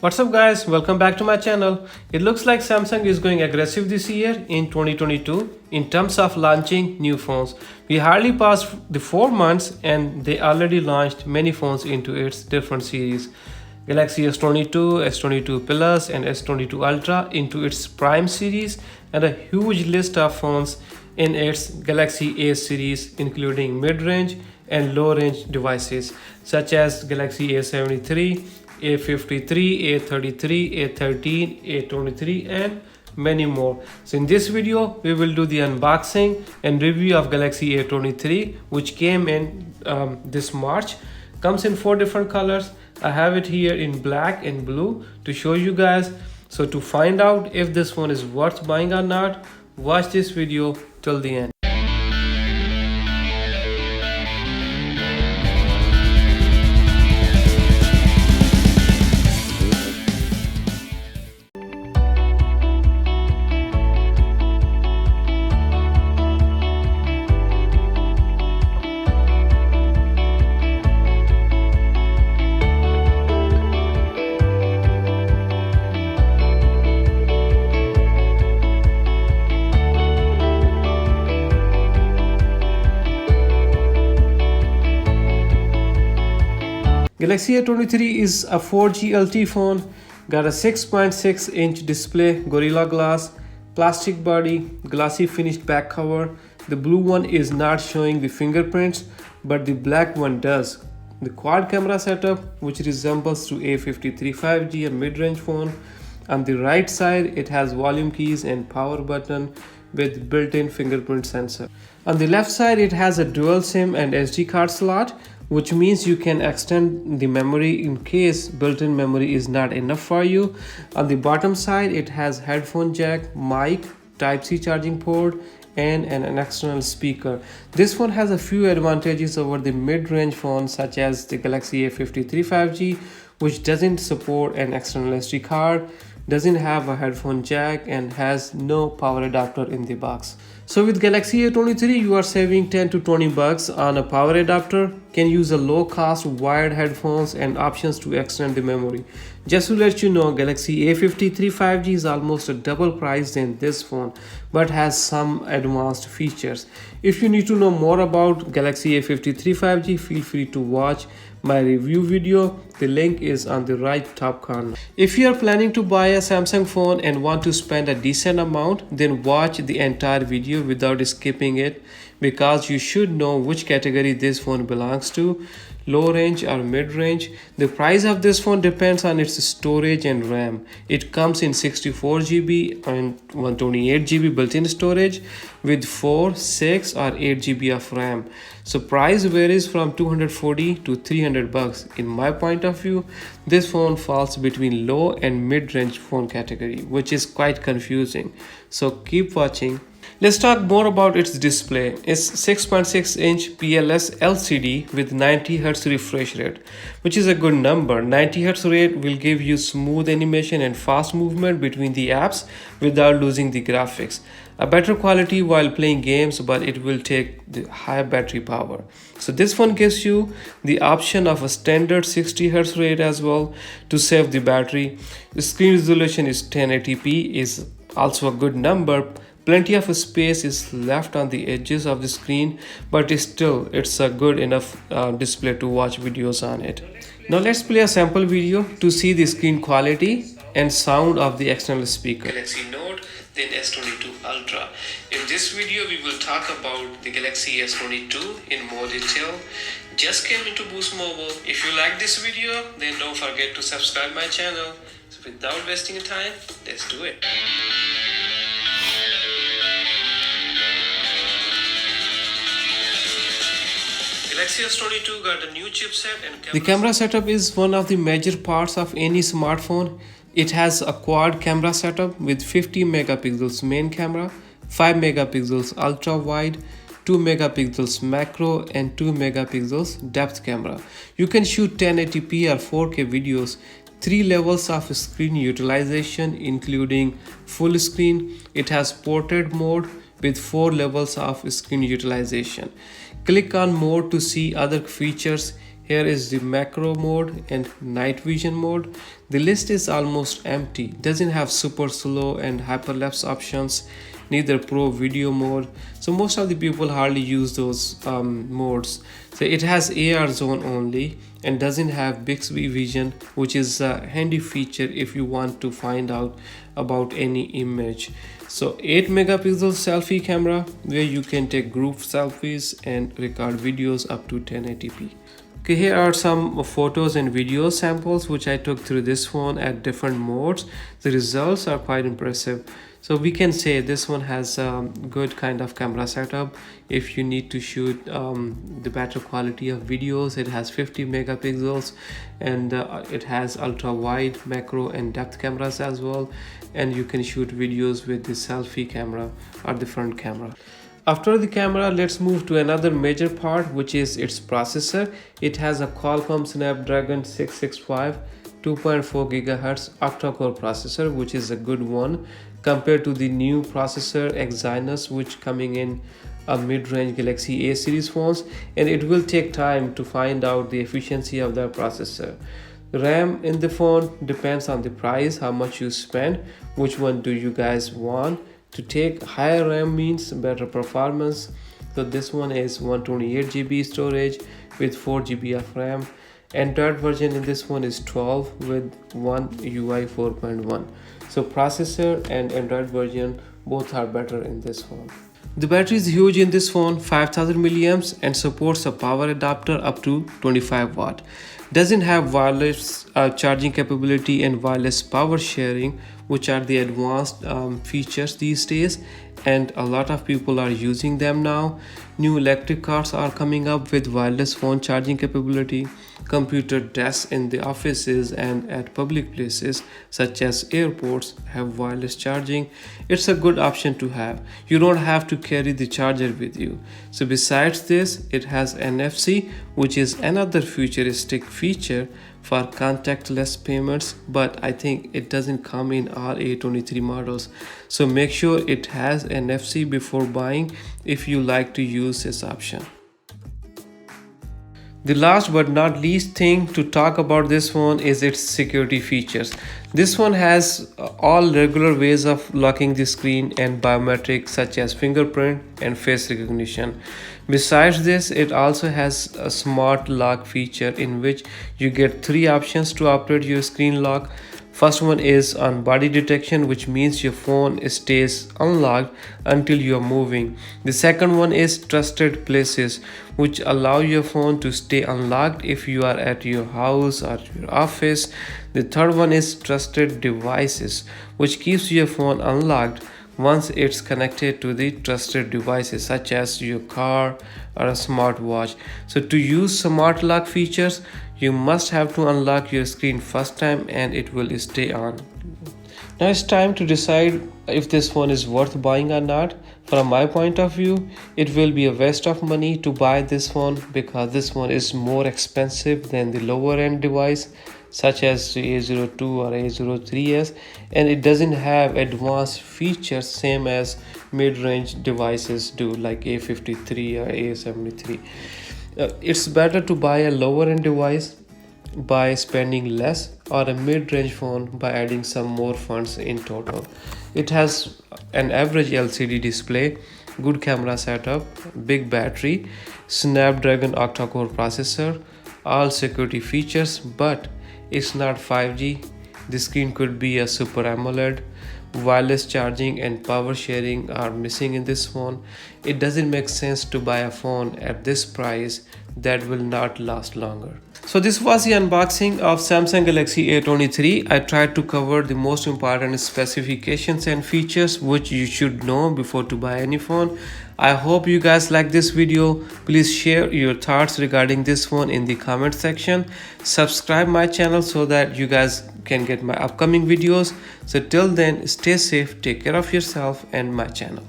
What's up guys, welcome back to my channel. It looks like Samsung is going aggressive this year in 2022 in terms of launching new phones. We hardly passed the 4 months and they already launched many phones into its different series. Galaxy S22, S22 Plus and S22 Ultra into its Prime series and a huge list of phones in its Galaxy A series including mid-range and low-range devices such as Galaxy A23, A53, A33, A13, A23 and many more. So in this video we will do the unboxing and review of Galaxy A23 which came in this March. Comes in 4 different colors. I have it here in black and blue to show you guys. So to find out if this phone is worth buying or not, watch this video till the end. Galaxy A23 is a 4G LTE phone, got a 6.6 inch display, Gorilla Glass, plastic body, glossy finished back cover. The blue one is not showing the fingerprints, but the black one does. The quad camera setup, which resembles to A53 5G, a mid-range phone. On the right side, it has volume keys and power button with built-in fingerprint sensor. On the left side, it has a dual SIM and SD card slot, which means you can extend the memory in case built-in memory is not enough for you. On the bottom side, it has headphone jack, mic, Type-C charging port, and an external speaker. This phone has a few advantages over the mid-range phones such as the Galaxy A53 5G, which doesn't support an external SD card, doesn't have a headphone jack, and has no power adapter in the box. So with Galaxy A23 you are saving 10 to 20 bucks on a power adapter, can use a low cost wired headphones and options to extend the memory. Just to let you know, Galaxy A53 5G is almost a double price than this phone but has some advanced features. If you need to know more about Galaxy A53 5G, feel free to watch my review video. The link is on the right top corner. If you are planning to buy a Samsung phone and want to spend a decent amount, then watch the entire video without skipping it, because you should know which category this phone belongs to, low range or mid range. The price of this phone depends on its storage and RAM. It comes in 64GB and 128GB built-in storage with 4, 6 or 8GB of RAM. So price varies from 240 to 300 bucks. In my point of view, this phone falls between low and mid-range phone category, which is quite confusing. So keep watching. Let's talk more about its display. It's 6.6 inch PLS LCD with 90Hz refresh rate, which is a good number. 90Hz rate will give you smooth animation and fast movement between the apps without losing the graphics. A better quality while playing games, but it will take the high battery power. So this phone gives you the option of a standard 60Hz rate as well to save the battery. The screen resolution is 1080p, is also a good number. Plenty of space is left on the edges of the screen, but it's a good enough display to watch videos on it. Now let's play a sample video to see the screen quality and sound of the external speaker. Galaxy Note, then S22 Ultra. In this video we will talk about the Galaxy S22 in more detail. Just came into Boost Mobile. If you like this video, then don't forget to subscribe my channel. So without wasting time, let's do it. Galaxy S22 got a new chipset and the camera setup is one of the major parts of any smartphone. It has a quad camera setup with 50 megapixels main camera, 5 megapixels ultra wide, 2 megapixels macro and 2 megapixels depth camera. You can shoot 1080p or 4K videos. 3 levels of screen utilization including full screen. It has portrait mode with 4 levels of screen utilization. Click on more to see other features. Here is the macro mode and night vision mode. The list is almost empty. Doesn't have super slow and hyperlapse options, neither pro video mode. So most of the people hardly use those modes. So it has AR zone only and doesn't have Bixby vision, which is a handy feature if you want to find out about any image. So 8 megapixel selfie camera where you can take group selfies and record videos up to 1080p. Okay, here are some photos and video samples which I took through this phone at different modes. The results are quite impressive. So we can say this one has a good kind of camera setup. If you need to shoot the better quality of videos, it has 50 megapixels and it has ultra wide, macro and depth cameras as well. And you can shoot videos with the selfie camera or the front camera. After the camera, let's move to another major part, which is its processor. It has a Qualcomm Snapdragon 665 2.4 GHz octa-core processor, which is a good one compared to the new processor Exynos, which coming in a mid-range Galaxy A series phones, and it will take time to find out the efficiency of the processor. RAM in the phone depends on the price, how much you spend. Which one do you guys want? To take higher RAM means better performance. So this one is 128 GB storage with 4 GB of RAM. Android version in this one is 12 with One UI 4.1. So processor and Android version both are better in this phone. The battery is huge in this phone, 5000 milliamps, and supports a power adapter up to 25 watt. Doesn't have wireless charging capability and wireless power sharing, which are the advanced features these days, and a lot of people are using them now. New electric cars are coming up with wireless phone charging capability. Computer desks in the offices and at public places such as airports have wireless charging. It's a good option to have. You don't have to carry the charger with you. So besides this, it has NFC, which is another futuristic feature for contactless payments, but I think it doesn't come in all A23 models. So make sure it has NFC before buying if you like to use this option. The last but not least thing to talk about this phone is its security features. This one has all regular ways of locking the screen and biometrics such as fingerprint and face recognition. Besides this, it also has a smart lock feature in which you get 3 options to operate your screen lock. First one is on body detection, which means your phone stays unlocked until you are moving. The second one is trusted places, which allow your phone to stay unlocked if you are at your house or your office. The third one is trusted devices, which keeps your phone unlocked once it's connected to the trusted devices such as your car or a smartwatch. So to use smart lock features, you must have to unlock your screen first time and it will stay on. Now it's time to decide if this phone is worth buying or not. From my point of view, it will be a waste of money to buy this phone because this one is more expensive than the lower end device such as the A02 or A03s, and it doesn't have advanced features same as mid-range devices do like A53 or A73. It's better to buy a lower end device by spending less or a mid-range phone by adding some more funds in total. It has an average LCD display, good camera setup, big battery, Snapdragon octa-core processor, all security features, but it's not 5G. The screen could be a Super AMOLED. Wireless charging and power sharing are missing in this phone. It doesn't make sense to buy a phone at this price that will not last longer. So this was the unboxing of Samsung Galaxy A23. I tried to cover the most important specifications and features which you should know before to buy any phone. I hope you guys like this video. Please share your thoughts regarding this phone in the comment section. Subscribe my channel so that you guys can get my upcoming videos. So till then, stay safe, take care of yourself and my channel.